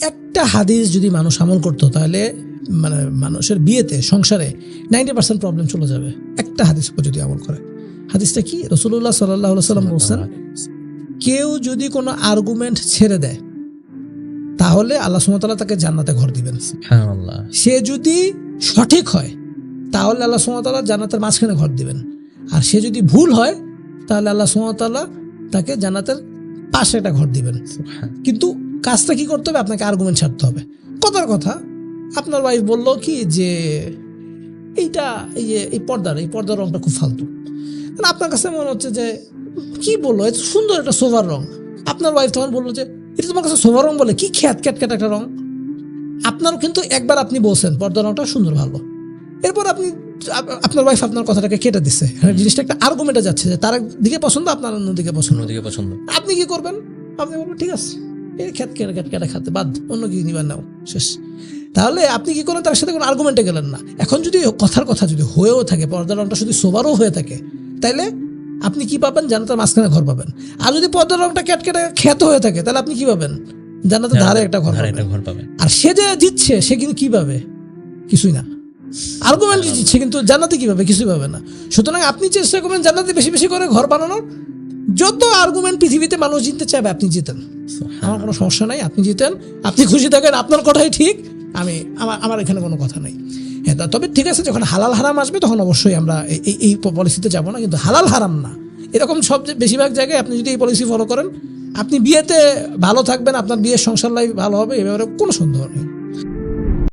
একটা হাদিস যদি মানুষ আমল করতো তাহলে মানে মানুষের বিয়েতে সংসারে 90% প্রবলেম চলে যাবে, একটা হাদিস যদি আমল করে। হাদিসটা কি? রাসূলুল্লাহ সাল্লাল্লাহু আলাইহি ওয়াসাল্লাম বলেছেন, কেউ যদি কোনো আর্গুমেন্ট ছেড়ে দেয় তাহলে আল্লাহ সুবহানাহু ওয়া তাআলা তাকে জান্নাতে ঘর দিবেন। সুবহানাল্লাহ। সে যদি সঠিক হয় তাহলে আল্লাহ সুবহানাহু ওয়া তাআলা জান্নাতের মাঝখানে ঘর দিবেন, আর সে যদি ভুল হয় তাহলে আল্লাহ সুবহানাহু ওয়া তাআলা তাকে জান্নাতের পাশে একটা ঘর দিবেন। কিন্তু কাজটা কি করতে হবে? আপনাকে আর্গুমেন্ট ছাড়তে হবে। কথার কথা, আপনার ওয়াইফ বললো কি যে এইটা এই পর্দার রংটা খুব ফালতু। আপনার কাছে মনে হচ্ছে যে কি বললো, এত সুন্দর একটা সোভার রং। আপনার ওয়াইফ তখন বললো যে এটা তোমার কাছে সোভার রং বলে কি, খ্যাত একটা রং। আপনারও কিন্তু একবার আপনি বলছেন পর্দার রংটা সুন্দর ভালো, এরপর আপনার ওয়াইফ আপনার কথাটাকে কেটে দিচ্ছে, জিনিসটা একটা আর্গুমেন্টে যাচ্ছে যে তার দিকে পছন্দ, আপনার অন্যদিকে পছন্দ। আপনি কি করবেন? আপনি বলবেন ঠিক আছে এই খ্যাত কেটে খাতে বাদ, অন্য কি নিবেন নাও, শেষ। তাহলে আপনি কি করেন? তার সাথে কোনো আর্গুমেন্টে গেলেন না। এখন যদি কথার কথা যদি হয়েও থাকে, পর্দার রংটা যদি সোভারও হয়ে থাকে, তাইলে আপনি কি পাবেন? জান্নাতের মাঝখানে ঘর পাবেন। আর যদি পর্দার রংটা খ্যাত হয়ে থাকে তাহলে আপনি কি পাবেন? জান্নাতের ধারে একটা ঘর পাবেন। আর সে যে জিতছে সে কিন্তু কি পাবে? কিছুই না। আর্গুমেন্ট দিচ্ছে কিন্তু জান্নাতে কি পাবে? কিছুই পাবে না। সুতরাং আপনি চেষ্টা করবেন জান্নাতে বেশি বেশি করে ঘর বানানোর। যত আর্গুমেন্ট পৃথিবীতে মানুষ জিততে চাইবে আপনি জিতেন, আমার কোনো সমস্যা নাই, আপনি জিতেন, আপনি খুশি থাকেন, আপনার কথাই ঠিক, আমার এখানে কোনো কথা নাই। হ্যাঁ, তবে ঠিক আছে, যখন হালাল হারাম আসবে তখন অবশ্যই আমরা এই পলিসিতে যাব না, কিন্তু হালাল হারাম না এরকম সব বেশিরভাগ জায়গায় আপনি যদি এই পলিসি ফলো করেন, আপনি বিয়েতে ভালো থাকবেন, আপনার বিয়ের সংসার লাইফ ভালো হবে, এ ব্যাপারে কোনো সন্দেহ নেই।